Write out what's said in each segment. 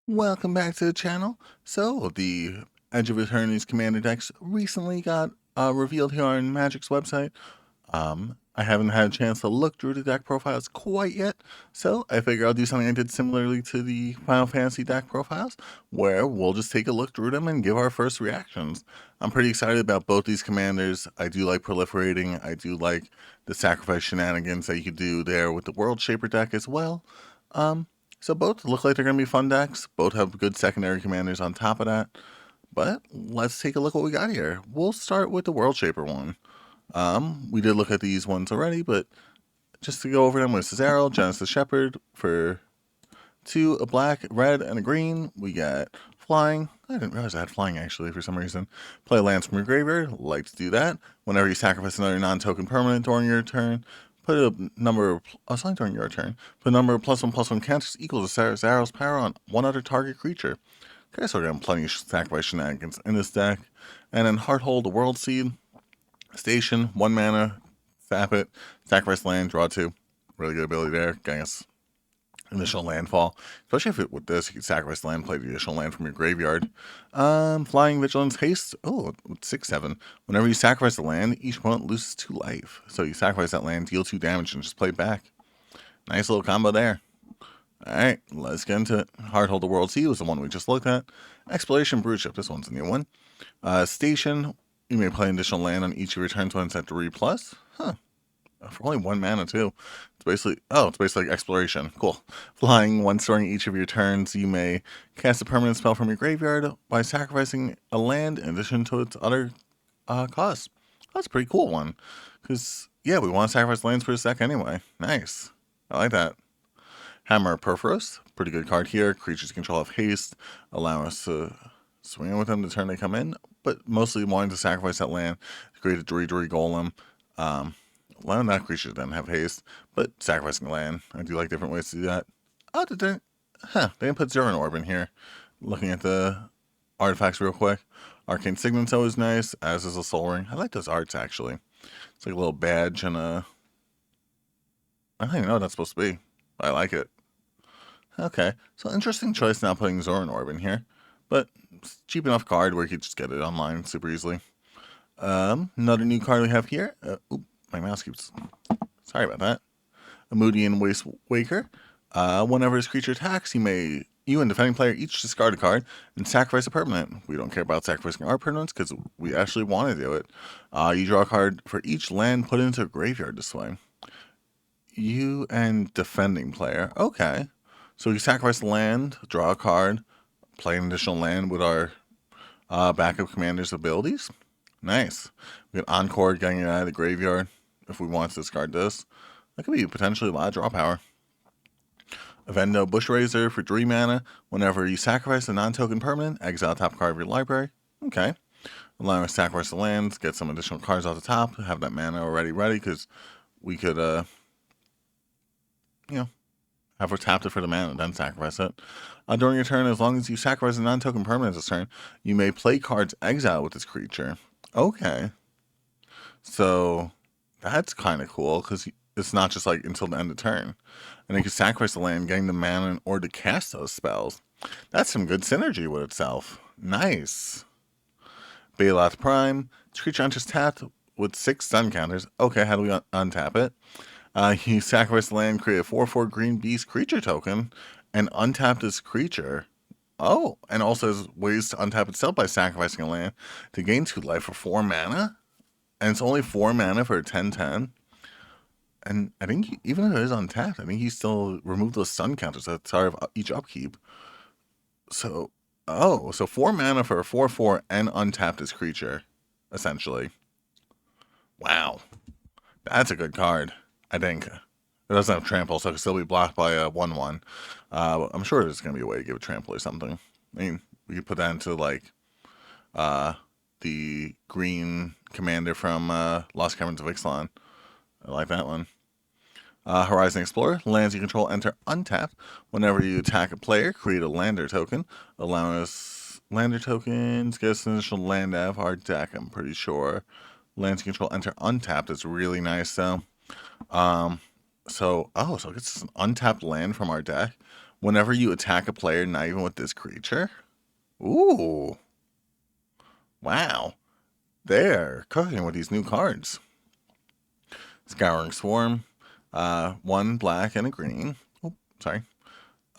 Welcome back to the channel. So, the Edge of Eternities Commander decks recently got revealed here on Magic's website. I haven't had a chance to look through the deck profiles quite yet, so I figure I'll do something I did similarly to the Final Fantasy deck profiles, where we'll just take a look through them and give our first reactions. I'm pretty excited about both these commanders. I do like proliferating. I do like the sacrifice shenanigans that you could do there with the World Shaper deck as well. So both look like they're going to be fun decks. Both have good secondary commanders on top of that. But let's take a look what we got here. We'll start with the World Shaper one. We did look at these ones already, but just to go over them with Cesaro, Genesis Shepherd for 2, a black, red, and a green. We got flying. I didn't realize I had flying actually for some reason. Play lands from your graveyard. Like to do that. Whenever you sacrifice another non-token permanent during your turn, put a number of, it's only during your turn, put a number of +1/+1 counters equal to Cesaro's power on one other target creature. Okay, so we're getting plenty of sacrifice shenanigans in this deck. And then Hearthold, the World Seed, Station, 1 mana, tap it, sacrifice land, draw 2. Really good ability there, getting us initial landfall. Especially if with this, you can sacrifice land, play the additional land from your graveyard. Flying, Vigilance, Haste. Oh, 6/7. Whenever you sacrifice a land, each opponent loses 2 life. So you sacrifice that land, deal 2 damage, and just play it back. Nice little combo there. Alright, let's get into it. Hearthold the World Sea was the one we just looked at. Exploration Broodship, this one's a new one. Station, you may play an additional land on each of your turns when it's at 3+. Huh. For only 1 mana too. It's basically like exploration. Cool. Flying, once during each of your turns, you may cast a permanent spell from your graveyard by sacrificing a land in addition to its other costs. That's a pretty cool one. Because, yeah, we want to sacrifice lands for a sec anyway. Nice. I like that. Hammer Perforos, pretty good card here. Creatures control have haste, allow us to swing in with them the turn they come in, but mostly wanting to sacrifice that land to create a 3/3 golem. Allowing that creature to then have haste, but sacrificing land. I do like different ways to do that. Oh, they didn't put Zero Orb in here. Looking at the artifacts real quick. Arcane Signet's always nice, as is a Soul Ring. I like those arts, actually. It's like a little badge and a... I don't even know what that's supposed to be, but I like it. Okay, so interesting choice now putting Zoran Orb in here, but it's cheap enough card where you could just get it online super easily. Another new card we have here. My mouse keeps... Sorry about that. Amudian Waste Waker. Whenever his creature attacks, you and defending player each discard a card and sacrifice a permanent. We don't care about sacrificing our permanents because we actually want to do it. You draw a card for each land put into a graveyard this way. You and defending player. Okay. So we sacrifice the land, draw a card, play an additional land with our backup commander's abilities. Nice. We got Encore getting it out of the graveyard if we want to discard this. That could be potentially a lot of draw power. Avendo Bushraiser for 3 mana. Whenever you sacrifice a non-token permanent, exile top card of your library. Okay. Allowing us to sacrifice the lands, get some additional cards off the top, have that mana already ready because we could, have her tapped it for the mana and then sacrifice it. During your turn, as long as you sacrifice a non-token permanent this turn, you may play cards exile with this creature. Okay. So that's kind of cool because it's not just like until the end of the turn. And you can sacrifice the land, getting the mana in order to cast those spells. That's some good synergy with itself. Nice. Baloth Prime. This creature enters tapped with 6 stun counters. Okay, how do we untap it? You sacrifice the land, create a 4/4 green beast creature token, and untap this creature. Oh, and also has ways to untap itself by sacrificing a land to gain 2 life for 4 mana. And it's only 4 mana for a 10/10. And I think even if it is untapped, I think he still removed those stun counters at the start of each upkeep. So, so 4 mana for a 4/4 and untap this creature, essentially. Wow. That's a good card, I think. It doesn't have trample, so it can still be blocked by a 1/1. I'm sure there's going to be a way to give it trample or something. I mean, we could put that into, like, the green commander from Lost Caverns of Ixalan. I like that one. Horizon Explorer. Lands you control enter untapped. Whenever you attack a player, create a lander token. Allowing us lander tokens, get us an additional land out of our deck, I'm pretty sure. Lands you control enter untapped is really nice, though. So it gets an untapped land from our deck. Whenever you attack a player, not even with this creature. Ooh. Wow. They're cooking with these new cards. Scouring Swarm. 1 black and a green. Oh, sorry.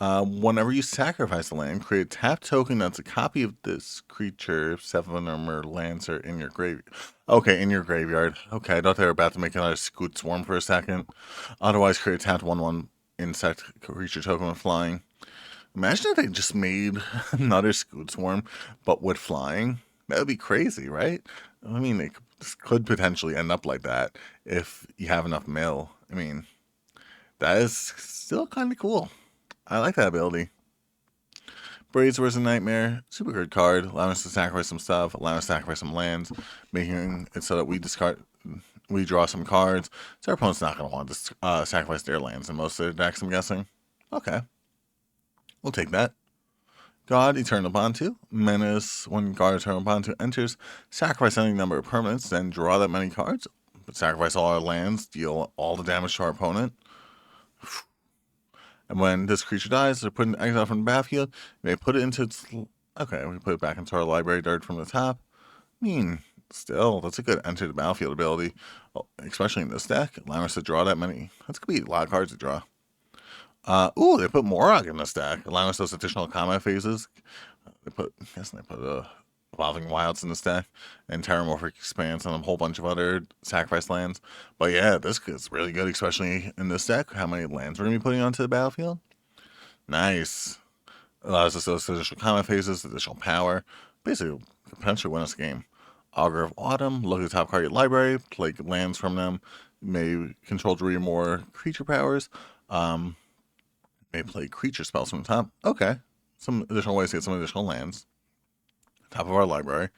Whenever you sacrifice a land, create a tap token that's a copy of this creature, 7 or more lands are in your graveyard. Okay, in your graveyard. Okay, I thought they were about to make another Scoot Swarm for a second. Otherwise, create a tapped 1/1 insect creature token with flying. Imagine if they just made another Scoot Swarm, but with flying. That would be crazy, right? I mean, it could potentially end up like that if you have enough mill. I mean, that is still kind of cool. I like that ability. Braids was a nightmare. Super good card. Allowing us to sacrifice some stuff. Allowing us to sacrifice some lands. Making it so that we draw some cards. So our opponent's not going to want to sacrifice their lands in most of their decks, I'm guessing. Okay. We'll take that. God, Eternal Bantu. Menace. When God, Eternal Bantu enters, sacrifice any number of permanents, then draw that many cards. But sacrifice all our lands, deal all the damage to our opponent. And when this creature dies, they're put in exile from the battlefield. You may put it into its... Okay, we put it back into our library dirt from the top. I mean, still, that's a good enter the battlefield ability, especially in this deck. Allowing us to draw that many. That's going to be a lot of cards to draw. Ooh, they put Morog in this deck, allowing us those additional combat phases. They put Evolving Wilds in this deck, and Terramorphic Expanse, and a whole bunch of other sacrifice lands. But yeah, this is really good, especially in this deck. How many lands we're going to be putting onto the battlefield? Nice. Allows us those additional combat phases, additional power. Basically, potentially win us a game. Augur of Autumn. Look at the top card of your library. Play lands from them. May control 3 or more creature powers. May play creature spells from the top. Okay. Some additional ways to get some additional lands. Top of our library.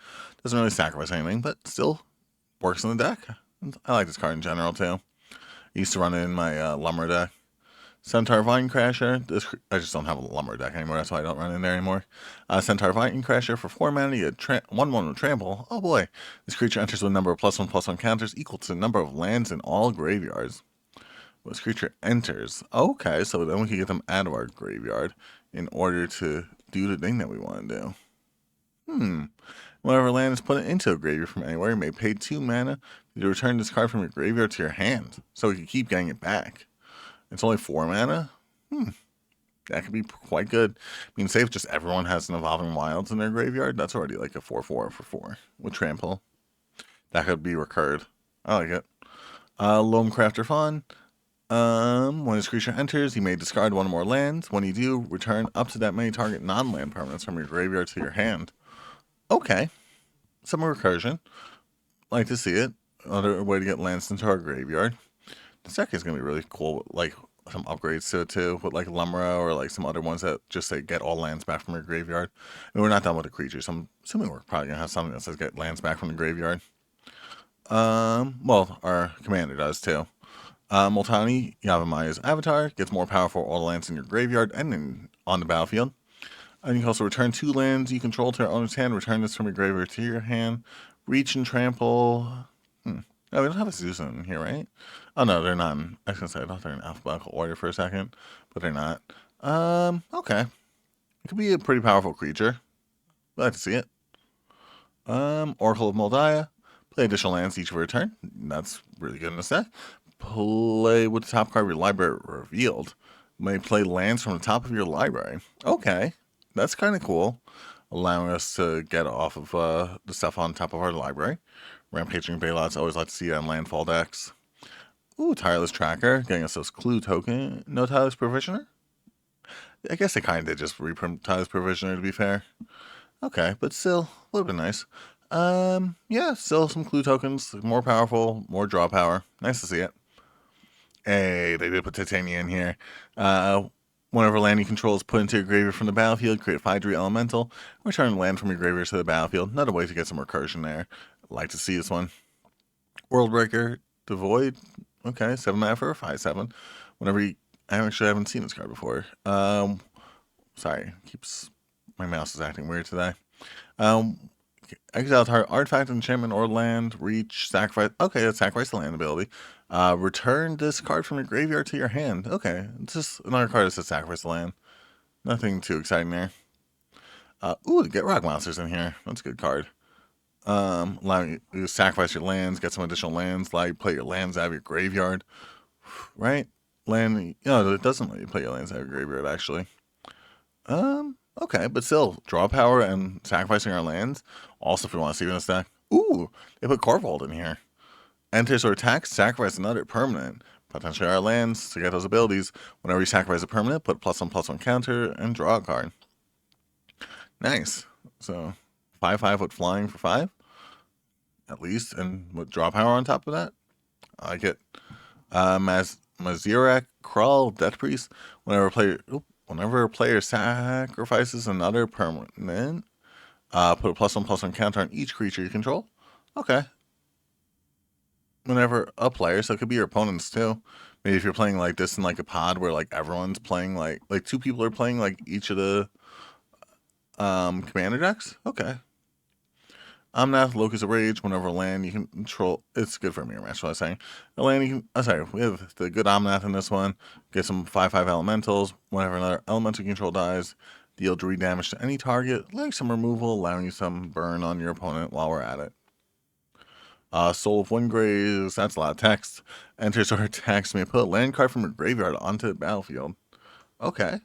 Doesn't really sacrifice anything, but still works in the deck. I like this card in general, too. I used to run it in my Lumber deck. Centaur Vine Crasher. I just don't have a Lumber deck anymore. That's why I don't run in there anymore. Centaur Vine Crasher for 4 mana. You get 1/1 with Trample. Oh boy. This creature enters with a number of +1/+1 counters equal to the number of lands in all graveyards. This creature enters. Okay, so then we can get them out of our graveyard in order to do the thing that we want to do. Whenever land is put into a graveyard from anywhere, you may pay 2 mana to return this card from your graveyard to your hand, so we can keep getting it back. It's only 4 mana? That could be quite good. I mean, say if just everyone has an Evolving Wilds in their graveyard, that's already like a 4/4 for 4 with Trample. That could be recurred. I like it. Loam Crafter Fawn. When this creature enters, you may discard 1 or more lands. When you do, return up to that many target non-land permanents from your graveyard to your hand. Okay. Some recursion. Like to see it. Another way to get lands into our graveyard. This deck is going to be really cool. Like some upgrades to it too. With like Lumra or like some other ones that just say get all lands back from your graveyard. And we're not done with the creatures. So I'm assuming we're probably going to have something that says get lands back from the graveyard. Well, our commander does too. Multani Yavamaya's avatar gets more powerful all the lands in your graveyard and on the battlefield. And you can also return 2 lands you control to your owner's hand. Return this from your graveyard to your hand. Reach and trample. No, we don't have a Zeus in here, right? Oh no, they're not. I was gonna say I thought they're in alphabetical order for a second, but they're not. Okay. It could be a pretty powerful creature. I'd like to see it. Oracle of Moldiah. Play additional lands each of your turn. That's really good in this deck. Play with the top card of your library revealed. May play lands from the top of your library. Okay, that's kind of cool. Allowing us to get off of the stuff on top of our library. Rampaging Bailouts, always like to see that in landfall decks. Ooh, Tireless Tracker, getting us those clue token. No Tireless Provisioner? I guess they kind of did just reprint Tireless Provisioner, to be fair. Okay, but still, a little bit nice. Yeah, still some clue tokens. More powerful, more draw power. Nice to see it. Hey, they did put Titania in here. Whenever land you control is put into your graveyard from the battlefield, create a 5/3 elemental. Return land from your graveyard to the battlefield. Another way to get some recursion there. Like to see this one. Worldbreaker, Devoid. Okay, 7 mana for a 5/7. Whenever you... I actually haven't seen this card before. Sorry, my mouse is acting weird today. Exile target artifact, enchantment, or land. Reach, sacrifice. Okay, that's sacrifice the land ability. Return this card from your graveyard to your hand. Okay, it's just another card that says sacrifice the land. Nothing too exciting there. Ooh, get rock monsters in here. That's a good card. Allow you to sacrifice your lands, get some additional lands, allow you to play your lands out of your graveyard. Right? It doesn't let you play your lands out of your graveyard, actually. Okay, but still, draw power and sacrificing our lands. Also, if we want to see in this deck. Ooh, they put Corvold in here. Enters or attacks, sacrifice another permanent. Potentially our lands to get those abilities. Whenever you sacrifice a permanent, put +1/+1 counter and draw a card. Nice. So 5/5 with flying for 5, at least, and with draw power on top of that. I like it. Mazirak, Crawl, Death Priest. Whenever a player sacrifices another permanent, put a +1/+1 counter on each creature you control. Okay. Whenever a player, so it could be your opponents too. Maybe if you're playing like this in like a pod where like everyone's playing like two people are playing like each of the commander decks. Okay. Omnath, Locus of Rage. Whenever a land you can control, it's good for a mirror match. What I was saying, a land you can. Sorry, we have the good Omnath in this one. Get some 5/5 elementals. Whenever another elemental control dies, deal 3 damage to any target. Like some removal, allowing you some burn on your opponent while we're at it. Soul of Windgraves, that's a lot of text. Enters or attacks may put a land card from your graveyard onto the battlefield. Okay,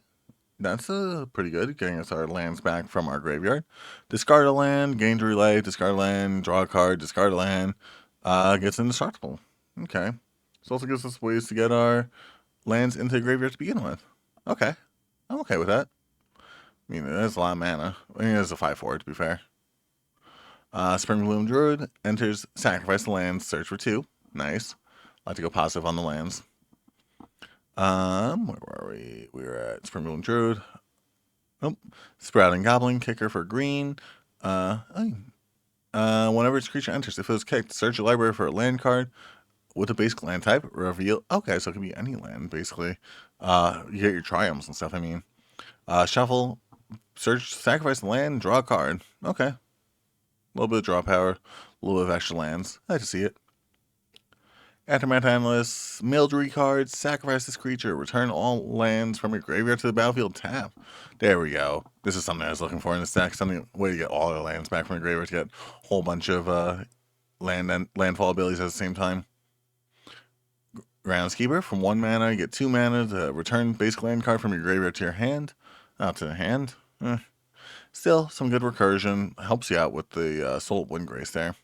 that's pretty good, getting us our lands back from our graveyard. Discard a land, gain to relay, discard a land, draw a card, discard a land, gets indestructible. Okay, so also gives us ways to get our lands into the graveyard to begin with. Okay, I'm okay with that. I mean, that's a lot of mana. I mean, it's a 5/4 to be fair. Spring Bloom Druid enters, sacrifice the lands, search for 2. Nice. Like to go positive on the lands. Where were we? We were at Spring Bloom Druid. Nope. Sprouting Goblin, kicker for green. Whenever its creature enters, if it was kicked, search your library for a land card with a basic land type. Reveal. Okay, so it can be any land, basically. You get your triumphs and stuff, I mean. Shuffle, search, sacrifice the land, draw a card. Okay. A little bit of draw power, a little bit of extra lands. I like to see it. Aftermath Analyst, milled cards, sacrifice this creature, return all lands from your graveyard to the battlefield, tap. There we go. This is something I was looking for in this deck. Something way to get all your lands back from your graveyard to get a whole bunch of landfall abilities at the same time. Groundskeeper, from 1 mana, you get 2 mana to return basic land card from your graveyard to your hand. Out to the hand. Still, some good recursion. Helps you out with the Soul of Windgrace there.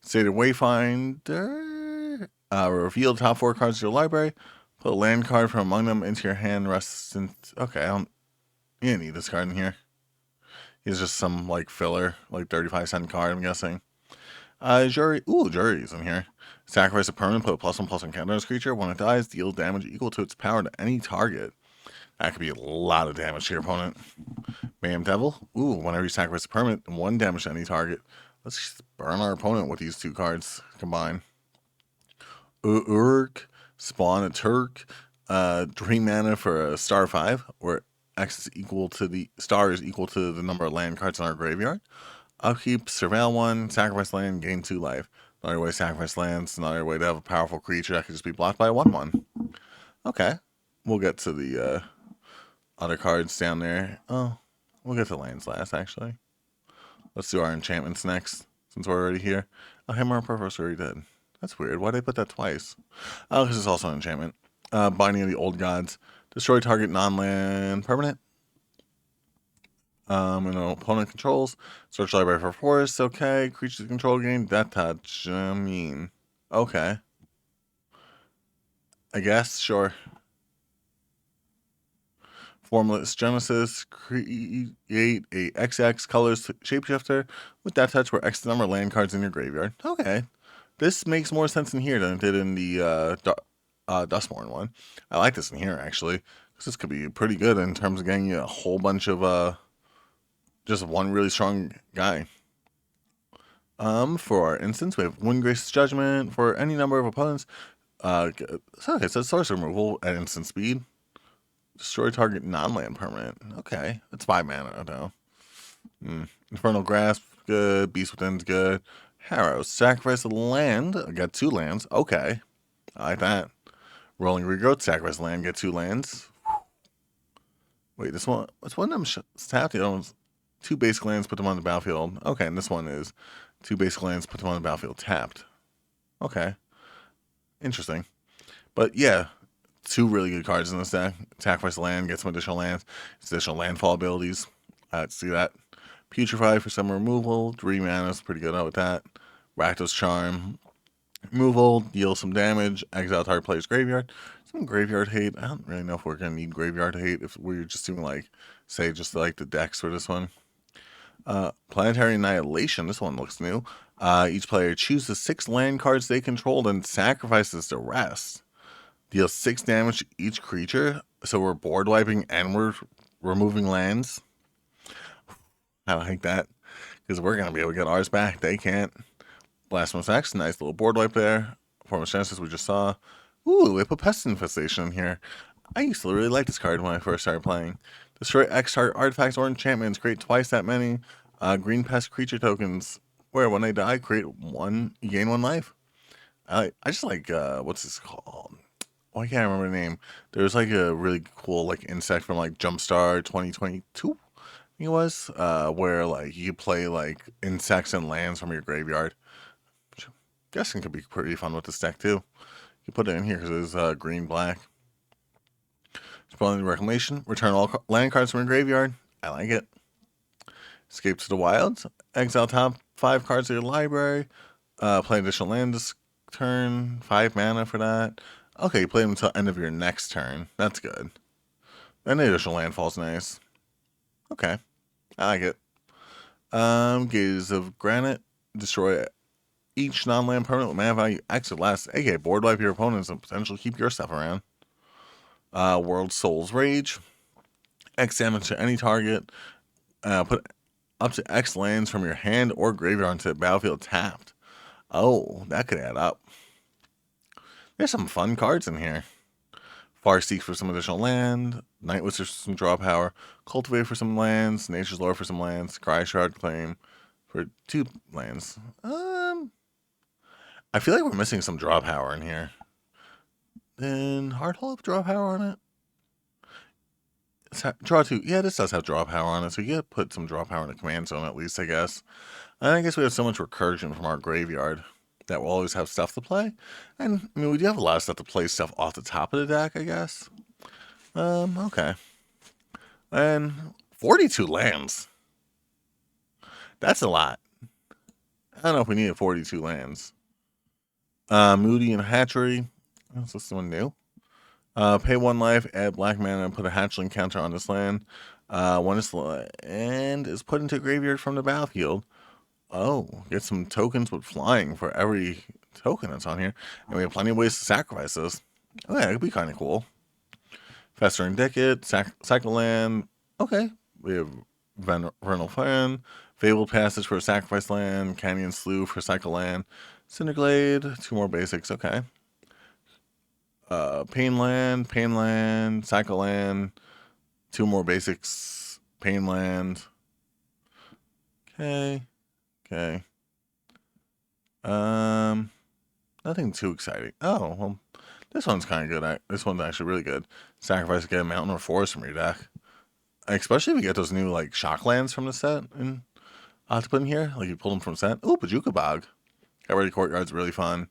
Stated Wayfinder. Reveal the top 4 cards of your library. Put a land card from among them into your hand. Okay, you don't need this card in here. He's just some like filler, like 35-cent card, I'm guessing. Jury's in here. Sacrifice a permanent, put a +1/+1 counter on this creature. When it dies, deal damage equal to its power to any target. That could be a lot of damage to your opponent. Mayhem Devil. Whenever you sacrifice a permanent, 1 damage to any target. Let's just burn our opponent with these 2 cards combined. Urk, Spawn a Turk. Dream mana for a star 5, where X is equal to the star is equal to the number of land cards in our graveyard. Upkeep, surveil 1, sacrifice land, gain 2 life. Another way to sacrifice lands, another way to have a powerful creature that can just be blocked by a 1/1. Okay. We'll get to the other cards down there. Oh, we'll get to lands last, actually. Let's do our enchantments next, since we're already here. Oh, Hammer of Purpose already did. That's weird. Why'd they put that twice? Oh, because it's also an enchantment. Binding of the Old Gods. Destroy target non-land permanent. And opponent controls. Search library for forests. Okay. Creatures control gain. Death touch. Okay. I guess. Sure. Formless Genesis. Create a XX colors shapeshifter with that touch where X the number of land cards in your graveyard. Okay. This makes more sense in here than it did in the Dustborn one. I like this in here, actually. This could be pretty good in terms of getting you a whole bunch of just one really strong guy. For our instance, we have Windgrace's Judgment for any number of opponents. It says source removal at instant speed. Destroy target non-land permanent. Okay, it's 5 mana though. Infernal Grasp, good. Beast Within's good. Harrow, sacrifice a land. Got 2 lands. Okay, I like that. Rolling Regrowth, sacrifice land, get 2 lands. Wait, this one, what's one of them tapped? It owns 2 basic lands, put them on the battlefield. Okay, and this one is 2 basic lands, put them on the battlefield tapped. Okay, interesting. But yeah, 2 really good cards in this deck. Sacrifice a land, get some additional lands, additional landfall abilities. See that. Putrefy for some removal. 3 mana is pretty good out with that. Rakdos Charm. Removal, deal some damage, exile target player's graveyard. Some graveyard hate. I don't really know if we're going to need graveyard hate if we're just doing, like, say, just like the decks for this one. Planetary Annihilation. This one looks new. Each player chooses 6 land cards they control and sacrifices the rest. Deal 6 damage to each creature. So we're board wiping and we're removing lands. I like that. Because we're going to be able to get ours back. They can't. Blasphemous X, nice little board wipe there. Formless Genesis we just saw. Ooh, they put Pest Infestation in here. I used to really like this card when I first started playing. Destroy X target artifacts or enchantments. Create twice that many green pest creature tokens. Where when they die, create 1, you gain 1 life. I just like, what's this called? Oh, I can't remember the name. There's like a really cool like insect from like Jumpstar 2022. I think it was, where like you play like insects and lands from your graveyard. Guessing could be pretty fun with this deck too. You put it in here because it's green black. Spelling Reclamation. Return all land cards from your graveyard. I like it. Escape to the Wilds. Exile top 5 cards of your library. Play additional land this turn. 5 mana for that. Okay, you play them until end of your next turn. That's good. And the additional landfall's nice. Okay, I like it. Gaze of Granite. Destroy each non-land permanent with mana value X or less, aka board wipe your opponents and potentially keep your stuff around. World Soul's Rage. X damage to any target. Put up to X lands from your hand or graveyard onto the battlefield tapped. Oh, that could add up. There's some fun cards in here. Farseek for some additional land. Night Wizard for some draw power. Cultivate for some lands. Nature's Lore for some lands. Cry Shard Claim for 2 lands. I feel like we're missing some draw power in here. Then Hardhole have draw power on it? Draw 2. Yeah, this does have draw power on it, so you gotta put some draw power in the command zone at least, I guess. And I guess we have so much recursion from our graveyard that we'll always have stuff to play. And, I mean, we do have a lot of stuff to play stuff off the top of the deck, I guess. Okay. And 42 lands. That's a lot. I don't know if we needed 42 lands. Moody and Hatchery. Is this one new? Pay 1 life, add black mana, and put a hatchling counter on this land. And is put into graveyard from the battlefield. Oh, get some tokens with flying for every token that's on here. And we have plenty of ways to sacrifice this. Oh, yeah, it could be kind of cool. Festering Decade, Cycle Land. Okay. We have Vernal Fan, Fabled Passage for a Sacrifice Land, Canyon Slough for Cycle Land, Cinderglade, 2 more basics. Okay. Pain Land, Cycle Land, 2 more basics, Pain Land. Okay. Nothing too exciting. Oh, well, this one's kind of good. This one's actually really good. Sacrifice to get a mountain or forest from your deck. Especially if you get those new, like, shock lands from the set. And to put in here, like, you pull them from set. Ooh, Pajuka Bog. Got Ready Courtyard's really fun.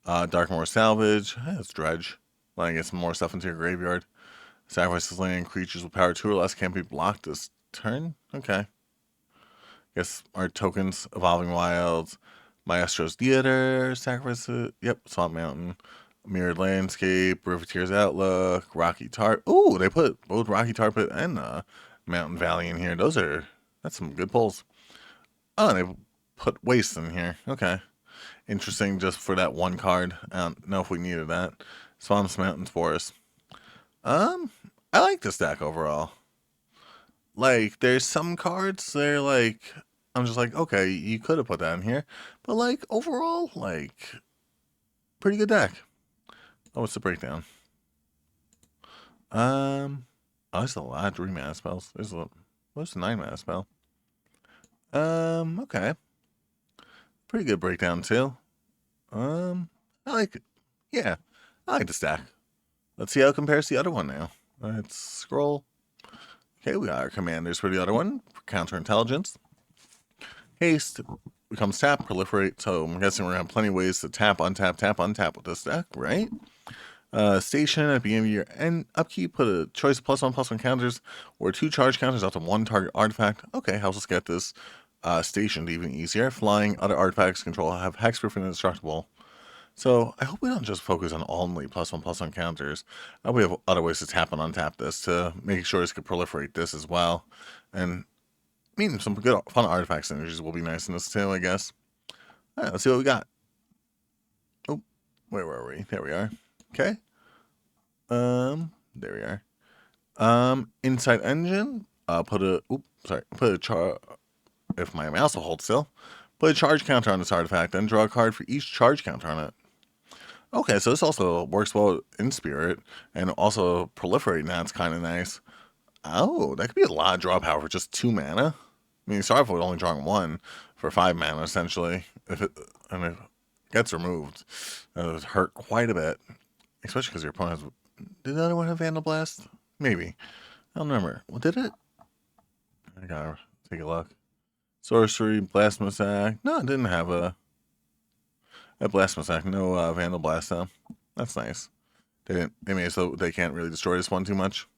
Darkmoor Salvage. It's Dredge. Letting get some more stuff into your graveyard. Sacrifice this land. Creatures with power 2 or less can't be blocked this turn. Okay. Guess our tokens, Evolving Wilds, Maestro's Theater, Sacrifice it. Yep, Swamp Mountain, Mirrored Landscape, Riveteer's Outlook, Rocky Tarp. Ooh, they put both Rocky Tarpit and Mountain Valley in here. That's some good pulls. Oh, and they put Waste in here. Okay. Interesting just for that 1 card. I don't know if we needed that. Swamps, Mountains, Forest. I like this deck overall. Like, there's some cards, they're like, I'm just like, okay, you could have put that in here. But, like, overall, like, pretty good deck. Oh, what's the breakdown? Oh, there's a lot of 3 mana spells. What's the 9 mana spell? Okay. Pretty good breakdown, too. I like it. Yeah, I like this deck. Let's see how it compares to the other one now. Let's scroll. Okay, we got our commanders for the other one. For counterintelligence. Haste becomes tap, proliferate. So I'm guessing we're going to have plenty of ways to tap, untap with this deck, right? Station at the beginning of your end upkeep, put a choice of +1/+1 counters or 2 charge counters out to 1 target artifact. Okay, helps us get this stationed even easier. Flying, other artifacts control have hexproof and indestructible. So I hope we don't just focus on only +1/+1 counters. We have other ways to tap and untap this to make sure this could proliferate this as well. And I mean, some good fun artifact synergies will be nice in this too, I guess. All right, let's see what we got. Oh, where were we? There we are. Okay. There we are. Inside engine. Put a char. If my mouse will hold still, put a charge counter on this artifact, then draw a card for each charge counter on it. Okay, so this also works well in Spirit, and also proliferating that's kind of nice. Oh, that could be a lot of draw power for just 2 mana. I mean, sorry if we're only drawing 1 for 5 mana, essentially. If it gets removed, it would hurt quite a bit. Especially because your opponent has... Did the other one have Vandal Blast? Maybe. I don't remember. Well, did it? I gotta take a look. Sorcery, Blasphemous Act. No, it didn't have a Blasphemous Act. No Vandal Blast, though. That's nice. They made it so they can't really destroy this one too much.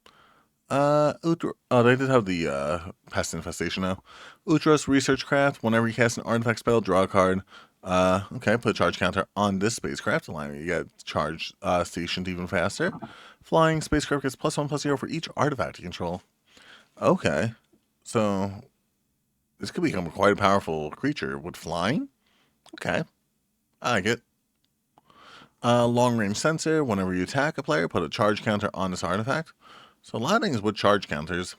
They did have the Pest Infestation now. Utros Research Craft. Whenever you cast an artifact spell, draw a card. Okay, put a charge counter on this spacecraft, allowing you to get charge stationed even faster. Flying spacecraft gets +1/+0 for each artifact you control. Okay, so this could become quite a powerful creature with flying. Okay, I like it. Long range sensor. Whenever you attack a player, put a charge counter on this artifact. So a lot of things with charge counters.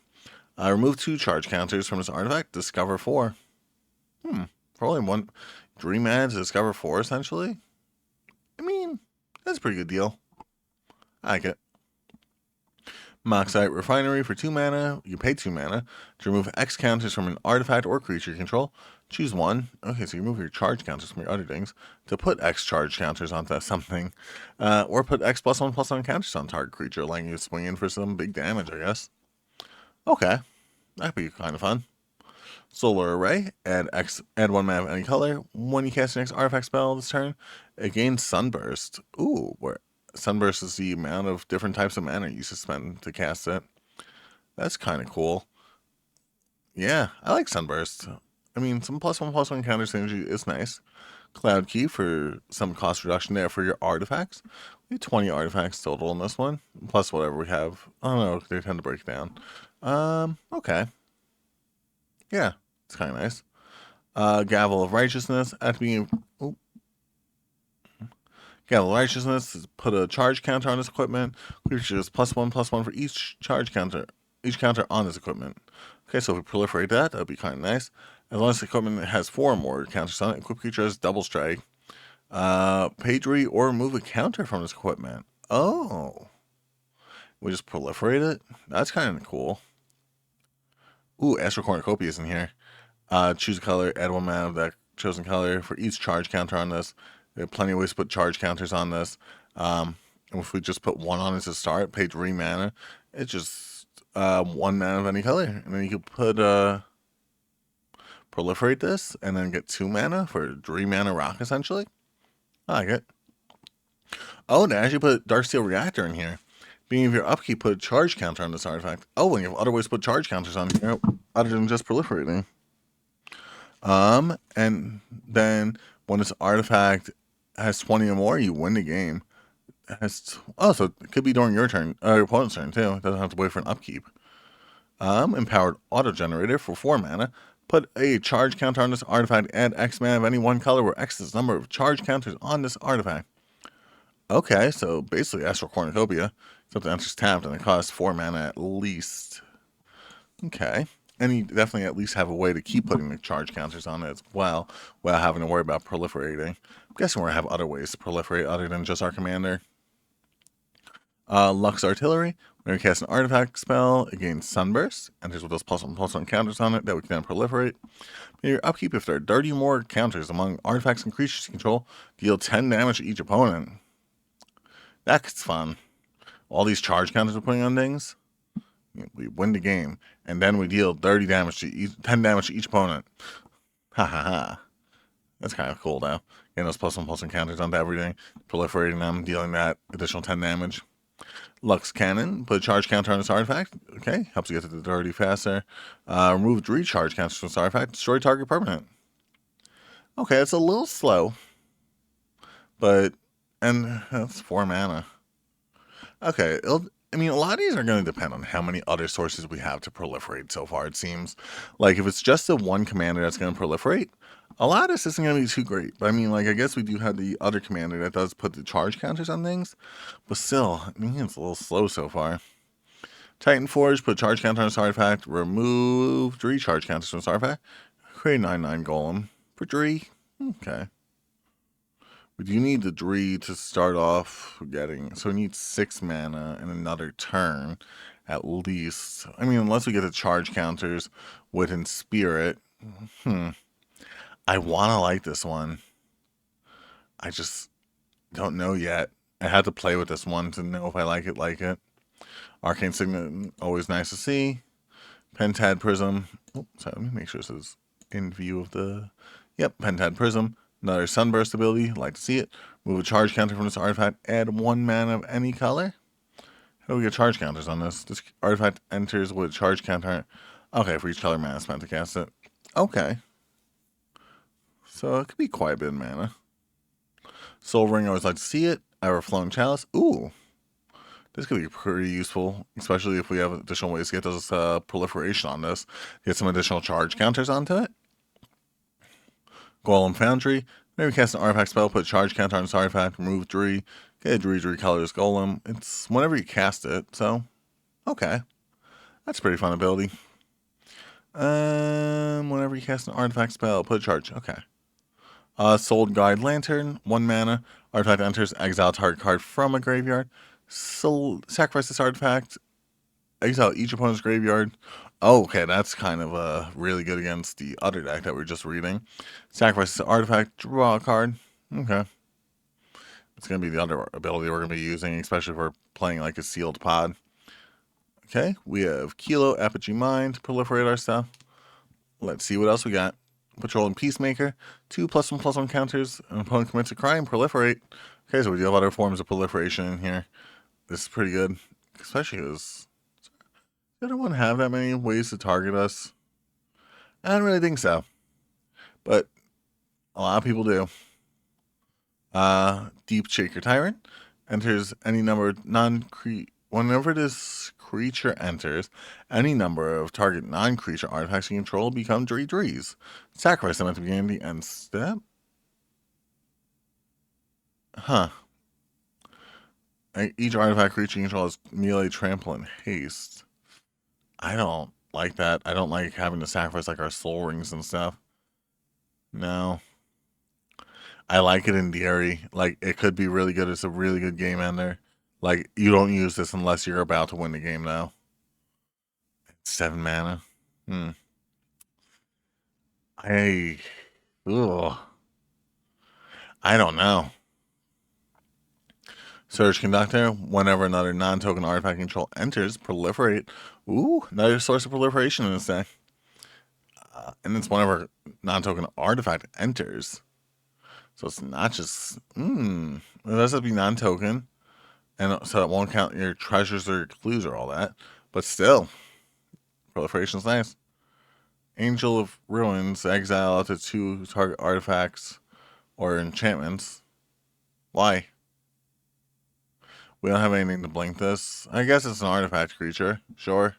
Remove 2 charge counters from this artifact. Discover 4. For only 1 dream mana to discover 4, essentially. I mean, that's a pretty good deal. I like it. Moxite Refinery for 2 mana. You pay 2 mana to remove X counters from an artifact or creature you control. Choose 1. Okay, so you remove your charge counters from your other things to put X charge counters onto something. Or put X +1/+1 counters on target creature, allowing you to swing in for some big damage, I guess. Okay, that'd be kind of fun. Solar Array, add 1 mana of any color. When you cast your next artifact spell this turn, it gains Sunburst. Ooh, where Sunburst is the amount of different types of mana you spend to cast it. That's kind of cool. Yeah, I like Sunburst. I mean, some +1/+1 counter synergy is nice. Cloud Key for some cost reduction there for your artifacts. We have 20 artifacts total in this one, plus whatever we have. I don't know, they tend to break down. Okay. Yeah, it's kind of nice. Gavel of Righteousness at the beginning of... Gavel of Righteousness, put a charge counter on this equipment. Creatures +1/+1 for each charge counter. Each counter on this equipment. Okay, so if we proliferate that, that'd be kind of nice. As long as the equipment has 4 or more counters on it, equipped creature has double strike. Pay 3 or remove a counter from this equipment. Oh. We just proliferate it? That's kind of cool. Ooh, Astral Cornucopia is in here. Choose a color, add 1 mana of that chosen color for each charge counter on this. There are plenty of ways to put charge counters on this. And if we just put 1 on it to start, pay 3 mana, it's just 1 mana of any color. And then you can put proliferate this and then get 2 mana for 3 mana rock, essentially. I like it. Oh, they actually put Darksteel Reactor in here. Being of your upkeep, put a charge counter on this artifact. Oh, and you have other ways to put charge counters on here other than just proliferating. And then when this artifact has 20 or more, you win the game. So it could be during your turn, your opponent's turn too. It doesn't have to wait for an upkeep. Empowered Auto Generator for 4 mana. Put a charge counter on this artifact. Add X mana of any one color where X is the number of charge counters on this artifact. Okay, so basically Astral Cornucopia. Except the enters tapped and it costs 4 mana at least. Okay. And you definitely at least have a way to keep putting the charge counters on it as well, without having to worry about proliferating. I'm guessing we're going to have other ways to proliferate other than just our commander. Lux Artillery. When we cast an artifact spell, it gains Sunburst. Enters with those +1/+1 counters on it that we can then proliferate. In your upkeep, if there are 30 more counters among artifacts and creatures you control, deal 10 damage to each opponent. That's fun. All these charge counters we're putting on things. We win the game, and then we deal 30 damage to 10 damage to each opponent. Ha ha ha. That's kind of cool, though. Getting those +1/+1 counters onto everything, proliferating them, dealing that additional 10 damage. Lux Cannon, put a charge counter on this artifact. Okay, helps you get to the 30 faster. Remove 3 charge counters from this artifact. Destroy target permanent. Okay, it's a little slow, but and that's 4 mana. Okay, I mean, a lot of these are going to depend on how many other sources we have to proliferate so far, it seems. Like, if it's just the one commander that's going to proliferate, a lot of this isn't going to be too great. But I mean, like, I guess we do have the other commander that does put the charge counters on things. But still, I mean, it's a little slow so far. Titan Forge, put charge counter on this artifact. Remove 3 charge counters from this artifact. Create 9/9 Golem for 3. Okay. We do need the 3 to start off getting. So we need 6 mana and another turn at least. I mean, unless we get the charge counters within Spirit. I want to like this one. I just don't know yet. I had to play with this one to know if I like it. Arcane Signet, always nice to see. Pentad Prism. Oh, sorry, let me make sure this is in view of the... Yep, Pentad Prism. Another Sunburst ability, like to see it. Move a charge counter from this artifact, add 1 mana of any color. How do we get charge counters on this? This artifact enters with a charge counter. Okay, for each color mana spent to cast it. Okay. So it could be quite a bit of mana. Soul Ring, I always like to see it. Everflowing Chalice. Ooh. This could be pretty useful, especially if we have additional ways to get those proliferation on this. Get some additional charge counters onto it. Golem Foundry. Maybe cast an artifact spell, put a charge counter on this artifact, remove 3, get a 3/3 colorless golem. It's whenever you cast it, so okay. That's a pretty fun ability. Whenever you cast an artifact spell, put a charge. Okay. Souled Guide Lantern, 1 mana. Artifact enters, exile target card from a graveyard. Sacrifice this artifact, exile each opponent's graveyard. Oh, okay, that's kind of really good against the other deck that we are just reading. Sacrifice this artifact, draw a card. Okay. It's going to be the other ability we're going to be using, especially if we're playing like a sealed pod. Okay, we have Kilo, Apogee Mine to proliferate our stuff. Let's see what else we got. Patrol and Peacemaker, 2 +1/+1 counters. An opponent commits a crime, proliferate. Okay, so we do have other forms of proliferation in here. This is pretty good, especially because does anyone have that many ways to target us? I don't really think so, but a lot of people do. Deep Shaker Tyrant enters any number of whenever this creature enters, any number of target non-creature artifacts you control become 3/3s. Sacrifice them at the beginning of the end step. Huh. Each artifact creature you control has melee, trample, and haste. I don't like that. I don't like having to sacrifice like our soul rings and stuff. No. I like it in theory. Like, it could be really good. It's a really good game ender. Like, you don't use this unless you're about to win the game now. 7 mana. Ugh. I don't know. Surge Conductor, whenever another non-token artifact control enters, proliferate. Ooh, another source of proliferation in this deck. And it's whenever non-token artifact enters. So it's not just, it does have to be non-token. And so it won't count your treasures or your clues or all that. But still, proliferation's nice. Angel of Ruins, exile up to 2 target artifacts or enchantments. Why? We don't have anything to blink this. I guess it's an artifact creature. Sure.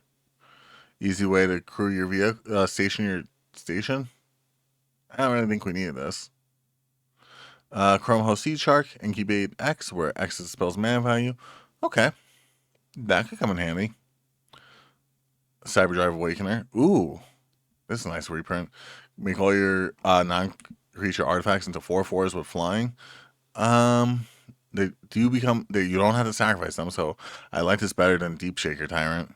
Easy way to crew your vehicle, station your station. I don't really think we needed this. Chrome Host Sea Shark, Incubate X, where X is the spell's mana value. Okay. That could come in handy. Cyberdrive Awakener. Ooh. This is a nice reprint. Make all your non-creature artifacts into 4/4s with flying. They do become... you don't have to sacrifice them, so I like this better than Deep Shaker Tyrant.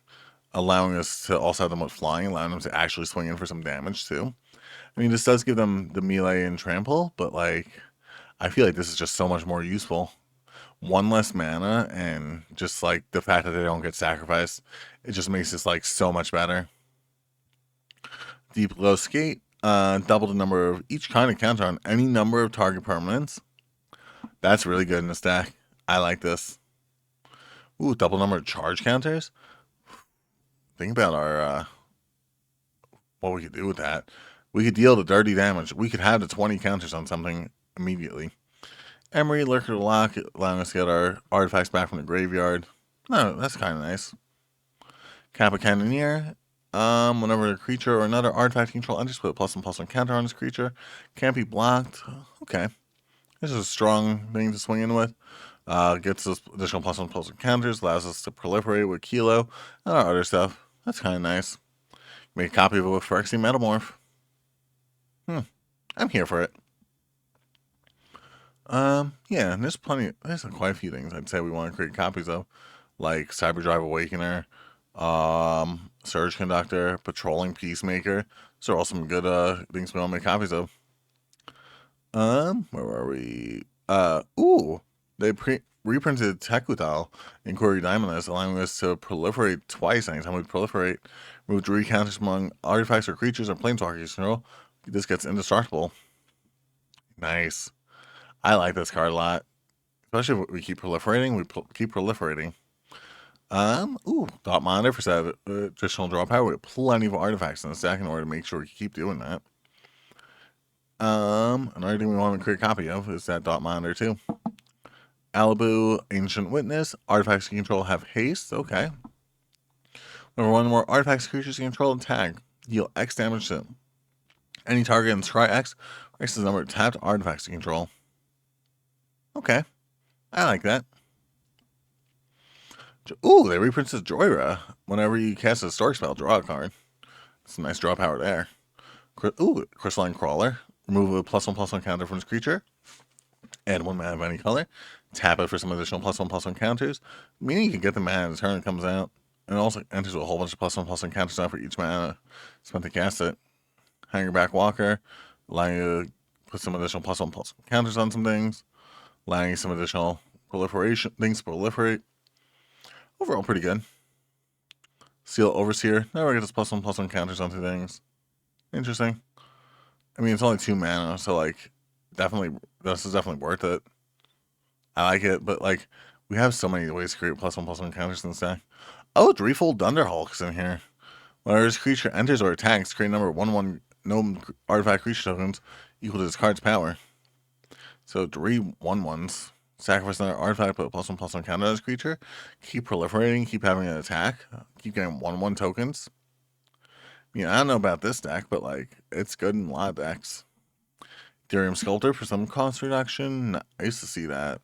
Allowing us to also have them with flying, allowing them to actually swing in for some damage, too. I mean, this does give them the melee and trample, but, like, I feel like this is just so much more useful. one less mana, and just like the fact that they don't get sacrificed, it just makes this like so much better. Deep Glow Skate, double the number of each kind of counter on any number of target permanents. That's really good in this deck. I like this. Ooh, double number of charge counters. Think about our what we could do with that. We could deal the dirty damage. We could have the 20 counters on something immediately. Emery, Lurker to Lock, allowing us to get our artifacts back from the graveyard. No, that's kind of nice. Kappa Cannoneer. Whenever a creature or another artifact you control enters, put a +1/+1 counter on this creature. Can't be blocked. Okay. This is a strong thing to swing in with. Gets us additional +1/+1 counters, allows us to proliferate with Kilo and our other stuff. That's kind of nice. Make a copy of it with Phyrexian Metamorph. I'm here for it. Yeah, and there's quite a few things I'd say we want to create copies of, like Cyberdrive Awakener, Surge Conductor, Patrolling Peacemaker. Those are all some good things we want to make copies of. Where are we? They reprinted Tekutal in Query Diamondless, allowing us to proliferate twice anytime we proliferate. Remove 3 counters among artifacts or creatures or planeswalkers control. This gets indestructible. Nice. I like this card a lot. Especially if we keep proliferating, keep proliferating. Thought Monitor for set additional draw power. We have plenty of artifacts in the deck in order to make sure we keep doing that. Another thing we want to create a copy of is that Dot Monitor too. Alibu, Ancient Witness. Artifacts you control have haste. Okay. Whenever one or more artifacts creatures you control and tag, deal X damage to them. Any target and scry X raises the number of tapped artifacts you control. Okay. I like that. Ooh, they reprinted Joyra. Whenever you cast a Stork spell, draw a card. It's a nice draw power there. Ooh, Crystalline Crawler. Remove a +1/+1 counter from this creature. Add 1 mana of any color. Tap it for some additional +1/+1 counters. Meaning you can get the mana the turn it comes out. And it also enters with a whole bunch of +1/+1 counters out for each mana spent to cast it. Hangerback Walker. Allowing you to put some additional +1/+1 counters on some things. Allowing you some additional proliferation things to proliferate. Overall, pretty good. Seal Overseer. Never gets +1/+1 counters onto things. Interesting. I mean, it's only 2 mana, so like, this is definitely worth it. I like it, but like, we have so many ways to create +1/+1 counters in this deck. Oh, Threefold Thunderhulk's in here. Whenever this creature enters or attacks, create a number of 1/1 no artifact creature tokens equal to this card's power. So 3 1/1s. Sacrifice another artifact, put a +1/+1 counter on this creature. Keep proliferating, keep having an attack. Keep getting 1/1 tokens. I don't know about this deck, but like, it's good in a lot of decks. Ethereum Sculptor for some cost reduction. Nice to see that.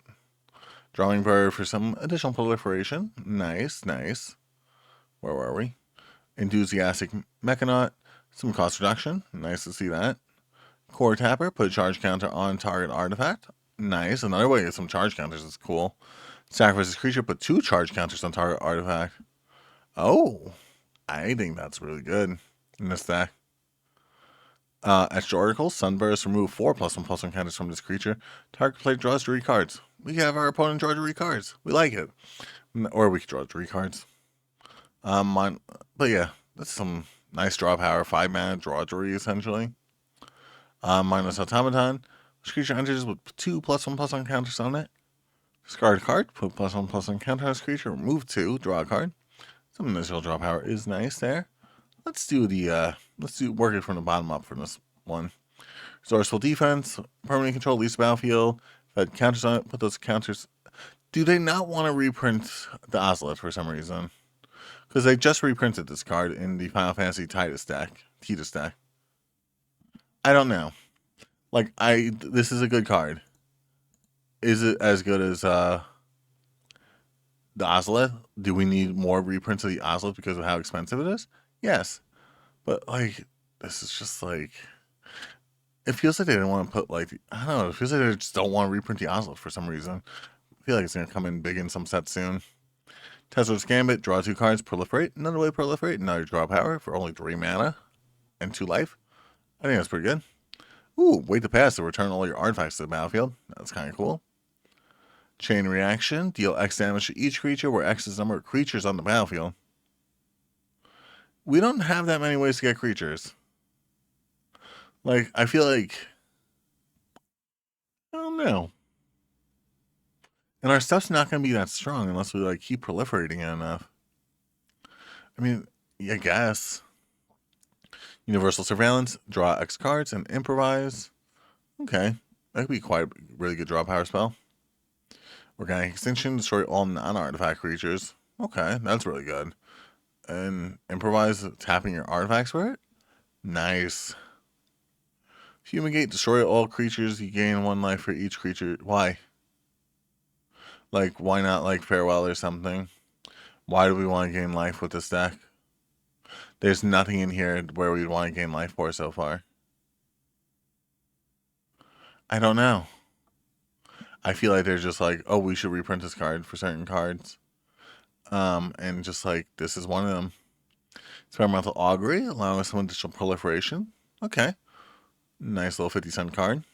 Drawing Bird for some additional proliferation. Nice, nice. Where were we? Enthusiastic Mechanaut. Some cost reduction. Nice to see that. Core Tapper. Put a charge counter on target artifact. Nice. Another way to get some charge counters is cool. Sacrifice this creature. Put 2 charge counters on target artifact. Oh, I think that's really good in this deck. Extra Oracle, Sunburst, remove 4 +1/+1 counters from this creature. Target player draws 3 cards. We have our opponent draw 3 cards. We like it. Or we could draw 3 cards. But yeah, that's some nice draw power. 5 mana, draw 3 essentially. Mindless Automaton. This creature enters with 2 +1/+1 counters on it. Discard a card, put +1/+1 counter on this creature, remove 2, draw a card. Some initial draw power is nice there. Let's do work it from the bottom up for this one. Resourceful Defense, permanent control, leaves the battlefield. If counters on it, put those counters. Do they not want to reprint the Ozolith for some reason? Because they just reprinted this card in the Final Fantasy Titus deck. I don't know. Like, this is a good card. Is it as good as the Ozolith? Do we need more reprints of the Ozolith because of how expensive it is? Yes. But, like, this is just, like... It feels like they didn't want to put, like... I don't know. It feels like they just don't want to reprint the Ozolith for some reason. I feel like it's going to come in big in some sets soon. Tesla's Gambit, draw 2 cards, proliferate. Another way to proliferate, another draw power for only 3 mana and 2 life. I think that's pretty good. Ooh, wait to pass to return all your artifacts to the battlefield. That's kind of cool. Chain reaction. Deal X damage to each creature, where X is the number of creatures on the battlefield. We don't have that many ways to get creatures. Like, I feel like... I don't know. And our stuff's not going to be that strong unless we, like, keep proliferating it enough. I mean, I guess. Universal Surveillance. Draw X cards and improvise. Okay. That could be quite a really good draw power spell. Organic Extinction. Destroy all non-artifact creatures. Okay, that's really good. And improvise tapping your artifacts for it? Nice. Fumigate, destroy all creatures. You gain 1 life for each creature. Why? Like, why not, like, Farewell or something? Why do we want to gain life with this deck? There's nothing in here where we'd want to gain life for so far. I don't know. I feel like they're just like, oh, we should reprint this card for certain cards. And just like, this is one of them. Experimental Augury, allowing us some additional proliferation. Okay. Nice little 50-cent card.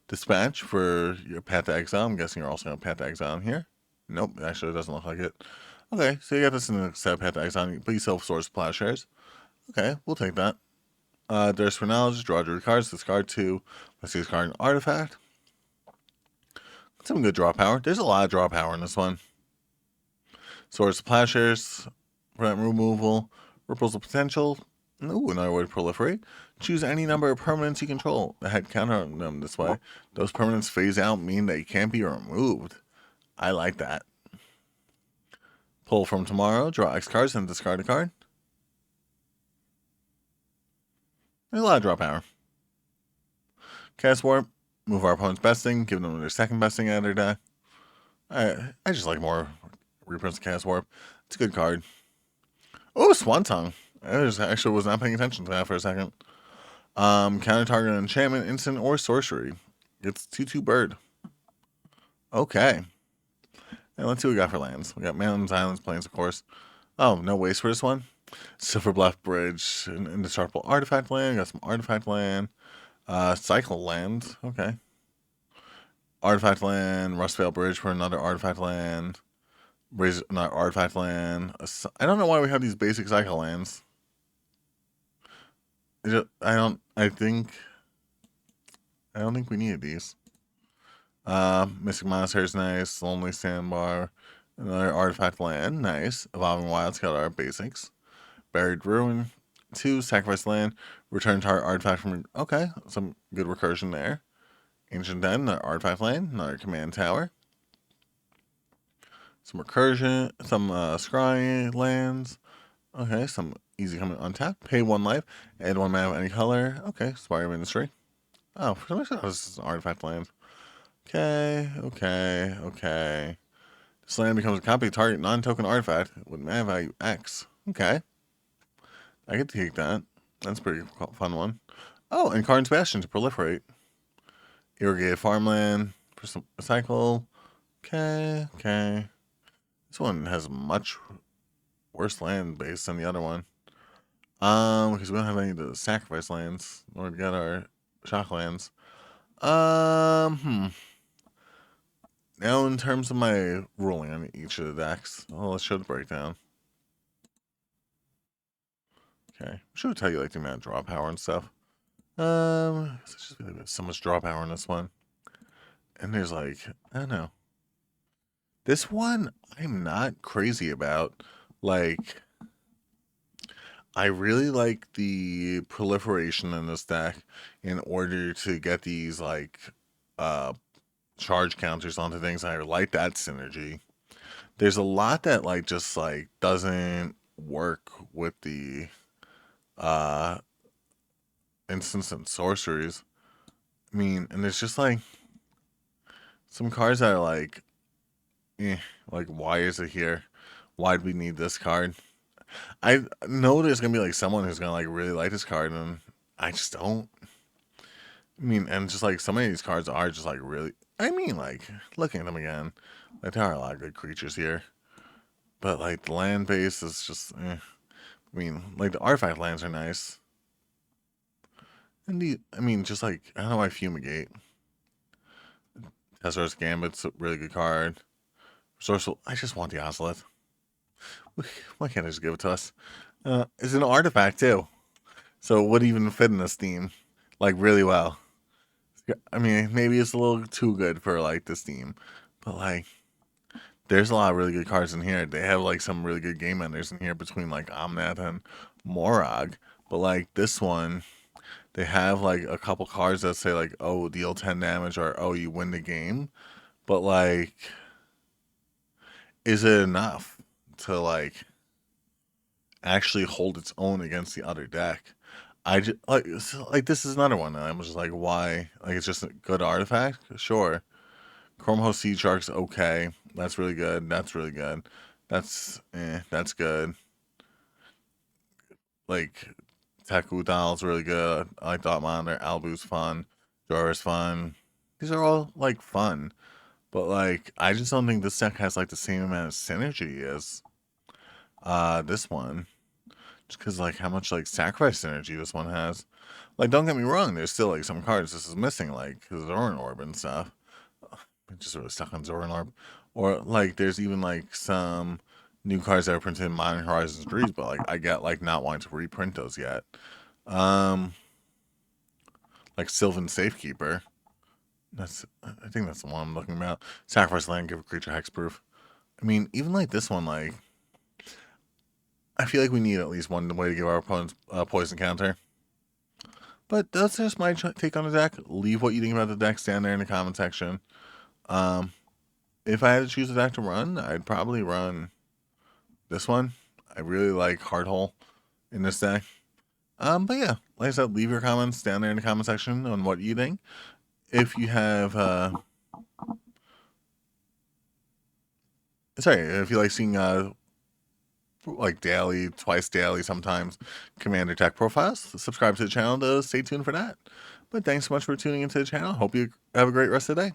Dispatch for your Path to Exile. I'm guessing you're also going to Path to Exile in here. Nope, actually it doesn't look like it. Okay, so you got this in the set of Path to Exile. Please self-source plowshares. Okay, we'll take that. There's for knowledge. Draw 3 cards. Discard 2. Let's discard an artifact. Some good draw power. There's a lot of draw power in this one. Source plowshares. Prevent removal. Ripples of potential. Ooh, another way to proliferate. Choose any number of permanents you control. The head counter them this way. Those permanents phase out, mean they can't be removed. I like that. Pull from tomorrow. Draw X cards and discard a card. There's a lot of draw power. Cast Warp. Move our opponent's besting. Give them their second besting out of their deck. I just like more reprints of Cast Warp. It's a good card. Oh, Swan Tongue. I actually was not paying attention to that for a second. Counter target enchantment, instant, or sorcery. It's 2/2 bird. Okay. And let's see what we got for lands. We got mountains, islands, plains, of course. Oh, no waste for this one. Silver Bluff Bridge, an indestructible artifact land. Got some artifact land. Cycle land. Okay. Artifact land. Rustvale Bridge for another artifact land. Raise another artifact land. I don't know why we have these basic cycle lands. I don't think we needed these. Mystic Monastery is nice. Lonely Sandbar. Another artifact land. Nice. Evolving Wilds got our basics. Buried Ruin. 2. Sacrifice land. Return target artifact from... Okay. Some good recursion there. Ancient Den. Another artifact land. Another command tower. Some recursion. Some scry lands. Okay. Some easy coming untapped. Pay 1 life. Add 1 mana of any color. Okay. Spire Ministry. Oh, for some reason this is an artifact land. Okay. This land becomes a copy of target non-token artifact with mana value X. Okay. I get to take that. That's a pretty fun one. Oh, and Karn's Bastion to proliferate. Irrigated farmland for some cycle. Okay. This one has much worse land base than the other one. Because we don't have any of the sacrifice lands in order to get our shock lands. Now in terms of my ruling on each of the decks, let's show the breakdown. Okay, should tell you like the amount of draw power and stuff. It's just so much draw power in this one, and there's like I don't know. This one I'm not crazy about. Like, I really like the proliferation in this deck in order to get these like charge counters onto things. I like that synergy. There's a lot that like just like doesn't work with the instants and sorceries. I mean, and there's just like some cards that are like why is it here? Why do we need this card? I know there's gonna be like someone who's gonna like really like this card, and I just don't. I mean, and just like so many of these cards are just like really. I mean, like looking at them again, like there are a lot of good creatures here, but like the land base is just. I mean, like the artifact lands are nice, and I mean, just like I don't know why Fumigate. Tesser's Gambit's a really good card. Resourceful. I just want the Ozolith. Why can't I just give it to us? It's an artifact too, so it would even fit in this theme, like really well. I mean, maybe it's a little too good for like this theme, but like, there's a lot of really good cards in here. They have like some really good game enders in here between like Omnath and Morag, but like this one, they have like a couple cards that say like, oh, deal 10 damage or oh, you win the game, but like, is it enough to like actually hold its own against the other deck? I just like this is another one, and I'm just like, why? Like, it's just a good artifact, sure. Chrome Host Sea Shark's okay. That's really good. That's really good. That's good. Like, Taku Doll's really good. I like Thought Monitor. Albu's fun. Jorah's fun. These are all like fun, but like, I just don't think this deck has like the same amount of synergy as this one. Just because like how much like sacrifice synergy this one has. Like, don't get me wrong, there's still like some cards this is missing, like Zoran Orb and stuff. I'm just really stuck on Zoran Orb. Or like there's even like some new cards that are printed in Modern Horizons 3s, but like I get like not wanting to reprint those yet. Um like Sylvan Safekeeper. I think that's the one I'm looking about. Sacrifice land, give a creature hexproof. I mean, even like this one, like I feel like we need at least one way to give our opponents a poison counter. But that's just my take on the deck. Leave what you think about the deck. Stand there in the comment section. Um, if I had to choose a deck to run, I'd probably run this one. I really like Hardhole in this deck. But yeah, like I said, leave your comments down there in the comment section on what you think. If you have, if you like seeing like daily, twice daily, sometimes Commander Tech profiles, subscribe to the channel to stay tuned for that. But thanks so much for tuning into the channel. Hope you have a great rest of the day.